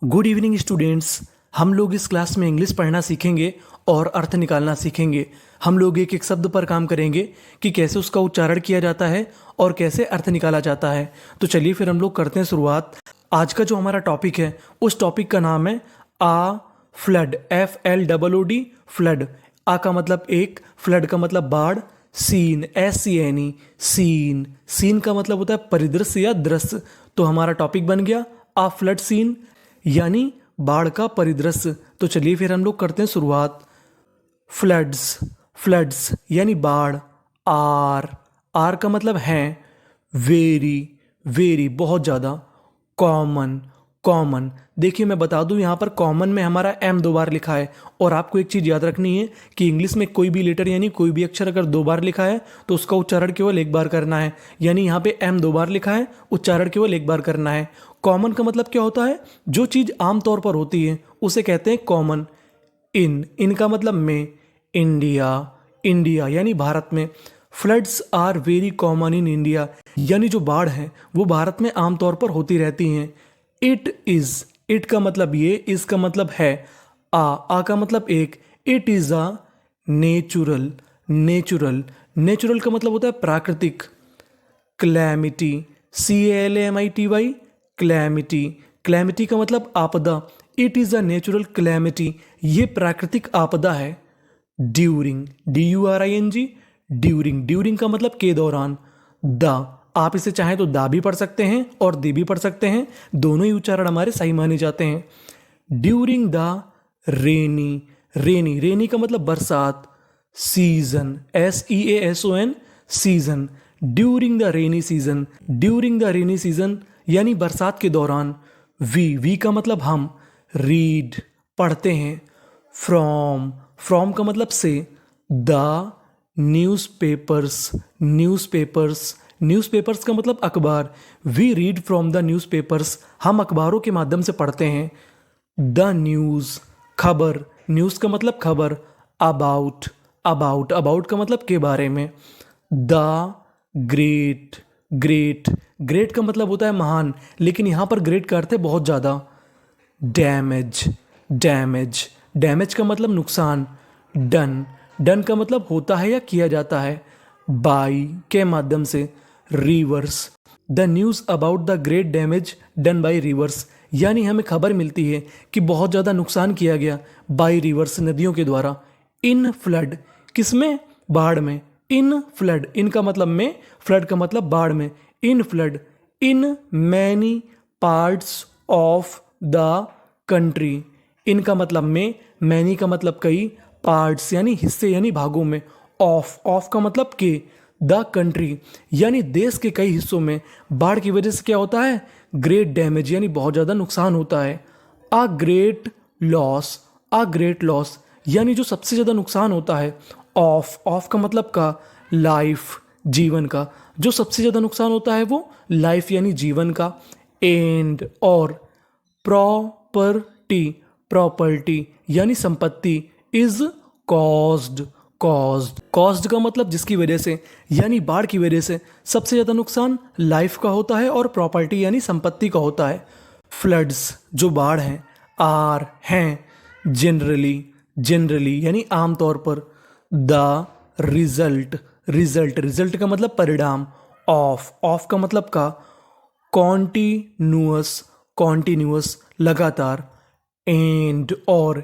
Good evening students. हम लोग इस क्लास में इंग्लिश पढ़ना सीखेंगे और अर्थ निकालना सीखेंगे। हम लोग एक एक शब्द पर काम करेंगे कि कैसे उसका उच्चारण किया जाता है और कैसे अर्थ निकाला जाता है। तो चलिए फिर हम लोग करते हैं शुरुआत। आज का जो हमारा टॉपिक है उस टॉपिक का नाम है आ फ्लड, FLOOD, फ्लड। आ का मतलब एक, फ्लड का मतलब बाढ़, सीन, SCNE, सीन। सीन का मतलब होता है परिदृश्य या दृश्य। तो हमारा टॉपिक बन गया आ फ्लड सीन, यानी बाढ़ का परिदृश्य। तो चलिए फिर हम लोग करते हैं शुरुआत। फ्लड्स, फ्लड्स यानी बाढ़। आर, आर का मतलब है। वेरी, वेरी बहुत ज़्यादा। Common, common. देखिए मैं बता दूं यहाँ पर कॉमन में हमारा एम 2 बार लिखा है और आपको एक चीज़ याद रखनी है कि इंग्लिश में कोई भी लेटर यानी कोई भी अक्षर अगर 2 बार लिखा है तो उसका उच्चारण केवल 1 बार करना है। यानी यहाँ पे एम 2 बार लिखा है, उच्चारण केवल 1 बार करना है। कॉमन का मतलब क्या होता है? जो चीज़ आमतौर पर होती है उसे कहते हैं कॉमन। इन, इनका मतलब में। इंडिया, इंडिया यानी भारत में। Floods are very common in India, यानी जो बाढ़ है वो भारत में आमतौर पर होती रहती हैं। इट इज, इट का मतलब ये, इस का मतलब है। आ का मतलब एक। It is a natural, natural, natural का मतलब होता है प्राकृतिक। क्लैमिटी, CLAMITY, क्लैमिटी, क्लैमिटी का मतलब आपदा। It is a natural calamity, ये प्राकृतिक आपदा है। ड्यूरिंग, DURING, ड्यूरिंग, ड्यूरिंग का मतलब के दौरान। द, आप इसे चाहें तो दा भी पढ़ सकते हैं और दे भी पढ़ सकते हैं, दोनों ही उच्चारण हमारे सही माने जाते हैं। ड्यूरिंग द रेनी, रेनी, रेनी का मतलब बरसात। Season, SEASON, season. During the rainy season, during the rainy season यानी बरसात के दौरान। वी का मतलब हम। रीड, पढ़ते हैं। फ्रॉम, फ्रॉम का मतलब से। द न्यूज़पेपर्स, न्यूज़पेपर्स, न्यूज़पेपर्स का मतलब अखबार। We read from the newspapers, हम अखबारों के माध्यम से पढ़ते हैं। द न्यूज़, खबर, न्यूज़ का मतलब खबर। अबाउट, अबाउट, अबाउट का मतलब के बारे में। द ग्रेट, ग्रेट, ग्रेट का मतलब होता है महान, लेकिन यहाँ पर ग्रेट का अर्थ है बहुत ज़्यादा। डैमेज, डैमेज, डैमेज का मतलब नुकसान। डन, डन का मतलब होता है या किया जाता है। बाई के माध्यम से। Reverse, the news about the great damage done by reverse, यानी हमें खबर मिलती है कि बहुत ज़्यादा नुकसान किया गया बाई रिवर्स, नदियों के द्वारा। इन फ्लड, किसमें? बाढ़ में। इन फ्लड, इनका मतलब में, फ्लड का मतलब बाढ़ में। In flood, in many parts of the country, इनका मतलब में, मैनी का मतलब कई, पार्ट्स यानी हिस्से यानी भागों में। ऑफ, ऑफ का मतलब के। द कंट्री यानी देश के कई हिस्सों में बाढ़ की वजह से क्या होता है? ग्रेट डैमेज यानी बहुत ज़्यादा नुकसान होता है। A great loss, a great loss यानी जो सबसे ज़्यादा नुकसान होता है। ऑफ, ऑफ का मतलब का। लाइफ, जीवन का, जो सबसे ज़्यादा नुकसान होता है वो लाइफ यानी जीवन का। एंड, और। प्रॉपर्टी, प्रॉपर्टी यानी संपत्ति। इज कॉज्ड, कॉज्ड, कॉज्ड का मतलब जिसकी वजह से, यानी बाढ़ की वजह से सबसे ज़्यादा नुकसान लाइफ का होता है और प्रॉपर्टी यानी संपत्ति का होता है। फ्लड्स जो बाढ़ हैं, आर हैं, जनरली, जनरली यानी आमतौर पर। द रिजल्ट, रिजल्ट, रिजल्ट का मतलब परिणाम। ऑफ, ऑफ का मतलब का। कॉन्टिन्यूअस, कॉन्टिन्यूअस लगातार। एंड, और।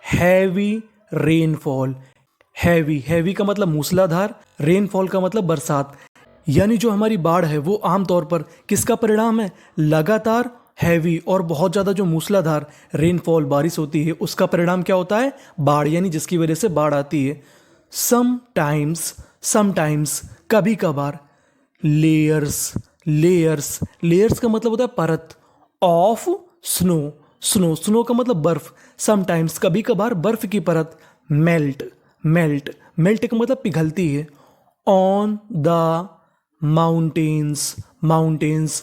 हैवी रेनफॉल, हैवी, हैवी का मतलब मूसलाधार, रेनफॉल का मतलब बरसात, यानी जो हमारी बाढ़ है वो आमतौर पर किसका परिणाम है? लगातार हैवी और बहुत ज़्यादा जो मूसलाधार रेनफॉल बारिश होती है उसका परिणाम क्या होता है? बाढ़, यानी जिसकी वजह से बाढ़ आती है। समटाइम्स, समटाइम्स कभी कभार। लेयर्स, लेयर्स, लेयर्स का मतलब होता है परत। ऑफ स्नो, स्नो, स्नो का मतलब बर्फ। समटाइम्स कभी कभार बर्फ की परत। मेल्ट, मेल्ट, मेल्ट का मतलब पिघलती है। ऑन द माउंटेन्स, माउंटेन्स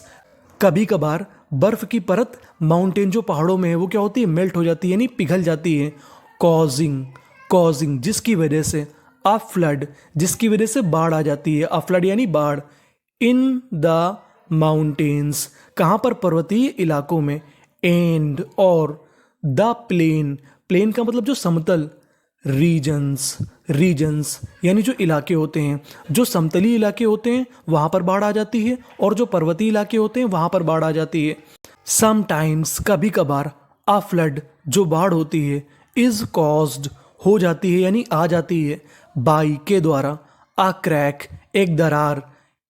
कभी कभार बर्फ की परत माउंटेन जो पहाड़ों में है वो क्या होती है? मेल्ट हो जाती है यानी पिघल जाती है। कॉजिंग, कॉजिंग जिसकी वजह से। अ फ्लड, जिसकी वजह से बाढ़ आ जाती है। अ फ्लड यानी बाढ़। इन द माउंटेन्स, कहाँ पर? पर्वतीय इलाकों में। एंड और द प्लेन, प्लेन का मतलब जो समतल, रीजन्स, रीजन्स यानी जो इलाके होते हैं, जो समतली इलाके होते हैं वहाँ पर बाढ़ आ जाती है और जो पर्वतीय इलाके होते हैं वहाँ पर बाढ़ आ जाती है। समटाइम्स कभी कभार, अ फ्लड जो बाढ़ होती है, इज कॉज्ड हो जाती है यानी आ जाती है, बाई के द्वारा, अ क्रैक एक दरार,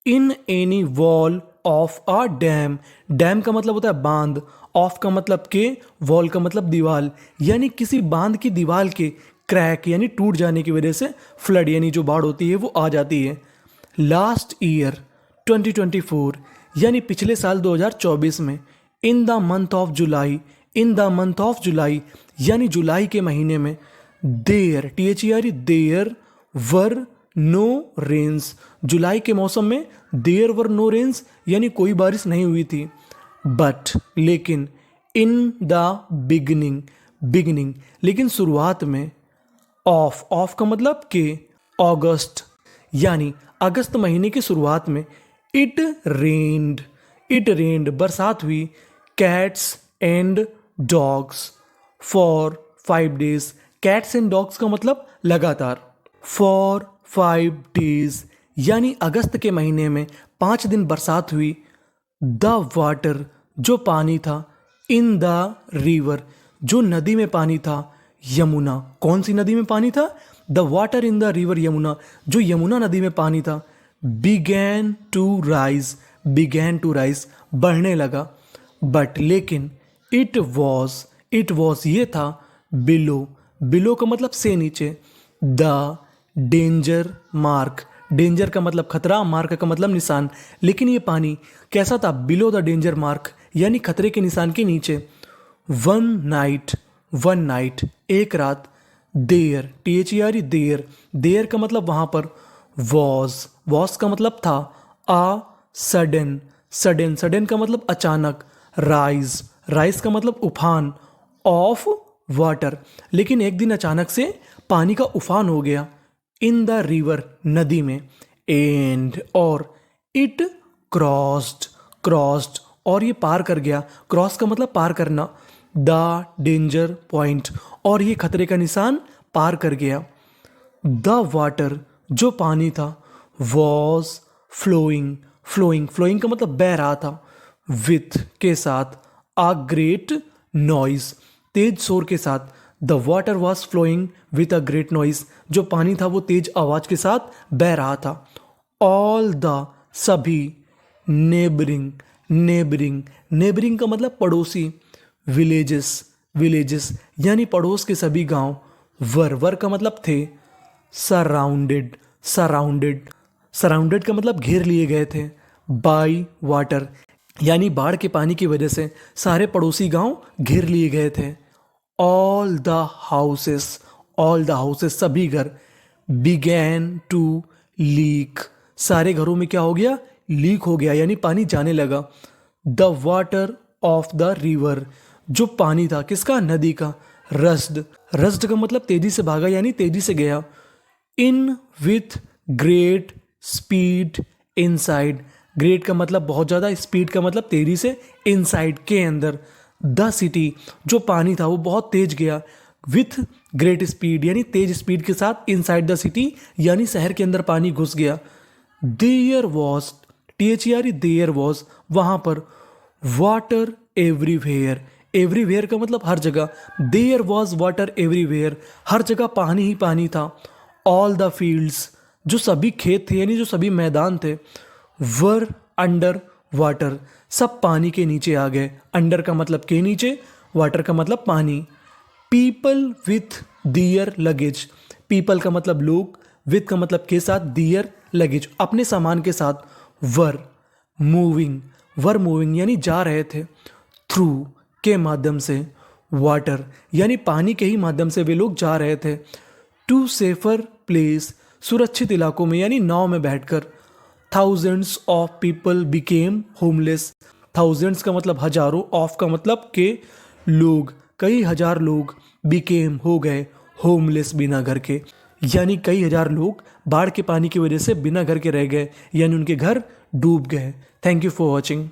in any wall of a dam, dam का मतलब होता है बांध, ऑफ का मतलब के, वॉल का मतलब दीवार, यानी किसी बांध की दीवार के क्रैक यानी टूट जाने की वजह से फ्लड यानी जो बाढ़ होती है वो आ जाती है। लास्ट ईयर 2024 यानी पिछले साल 2024 में, in the month of July, in the month of July यानी जुलाई के महीने में, there THERE there were no rains, जुलाई के मौसम में देयर वर नो रेन्स यानी कोई बारिश नहीं हुई थी, बट लेकिन, इन द बिगनिंग, बिगनिंग लेकिन शुरुआत में, ऑफ का मतलब के, अगस्त यानी अगस्त महीने की शुरुआत में, इट रेन्ड बरसात हुई, cats and dogs for 5 days, cats and dogs का मतलब लगातार, फॉर 5 days यानी अगस्त के महीने में 5 दिन बरसात हुई, द वाटर जो पानी था, इन द रिवर जो नदी में पानी था, यमुना कौन सी नदी में पानी था, the water in the river Yamuna जो यमुना नदी में पानी था, बिगैन टू राइज बढ़ने लगा, बट लेकिन, इट वॉज ये था, बिलो का मतलब से नीचे, द डेंजर मार्क, डेंजर का मतलब खतरा, मार्क का मतलब निशान, लेकिन ये पानी कैसा था, बिलो द डेंजर मार्क यानी खतरे के निशान के नीचे, वन नाइट एक रात, देयर THERE देयर का मतलब वहाँ पर, वॉज का मतलब था, आ सडन का मतलब अचानक, राइज का मतलब उफान, ऑफ वाटर लेकिन एक दिन अचानक से पानी का उफान हो गया, इन द रिवर नदी में, एंड और, इट क्रॉस्ड और ये पार कर गया, क्रॉस का मतलब पार करना, द डेंजर पॉइंट और ये खतरे का निशान पार कर गया, द वाटर जो पानी था, वॉज फ्लोइंग का मतलब बह रहा था, विथ के साथ, अ ग्रेट नॉइज तेज शोर के साथ, the water was flowing with a great noise जो पानी था वो तेज आवाज के साथ बह रहा था, ऑल द सभी, नेबरिंग का मतलब पड़ोसी, विलेजेस यानी पड़ोस के सभी गांव, वर का मतलब थे, सराउंडेड का मतलब घेर लिए गए थे, बाई वाटर यानी बाढ़ के पानी की वजह से सारे पड़ोसी गांव घेर लिए गए थे, ऑल द हाउसेस सभी घर, बिगैन टू लीक सारे घरों में क्या हो गया, लीक हो गया यानी पानी जाने लगा, the water of the river जो पानी था किसका, नदी का, रस्ड का मतलब तेजी से भागा यानी तेजी से गया, in with great speed inside, great का मतलब बहुत ज़्यादा, स्पीड का मतलब तेजी से, इनसाइड के अंदर, द सिटी जो पानी था वो बहुत तेज गया, विथ ग्रेट स्पीड यानी तेज स्पीड के साथ, इनसाइड द सिटी यानी शहर के अंदर पानी घुस गया, देयर वॉज देयर वॉज वहाँ पर, वाटर एवरीवेयर का मतलब हर जगह, देयर वॉज वाटर एवरीवेयर हर जगह पानी ही पानी था, ऑल द फील्ड्स जो सभी खेत थे यानी जो सभी मैदान थे, वर अंडर वाटर सब पानी के नीचे आ गए, अंडर का मतलब के नीचे, वाटर का मतलब पानी, people with their luggage, people का मतलब लोग, विथ का मतलब के साथ, दियर लगेज अपने सामान के साथ, वर मूविंग यानी जा रहे थे, थ्रू के माध्यम से, वाटर यानी पानी के ही माध्यम से वे लोग जा रहे थे, टू सेफर प्लेस सुरक्षित इलाकों में यानी नाव में बैठकर, thousands of people became homeless, thousands का मतलब हजारों, ऑफ का मतलब के लोग, कई हजार लोग, बिकेम हो गए, होमलेस बिना घर के, यानी कई हजार लोग बाढ़ के पानी की वजह से बिना घर के रह गए यानी उनके घर डूब गए। Thank you for watching.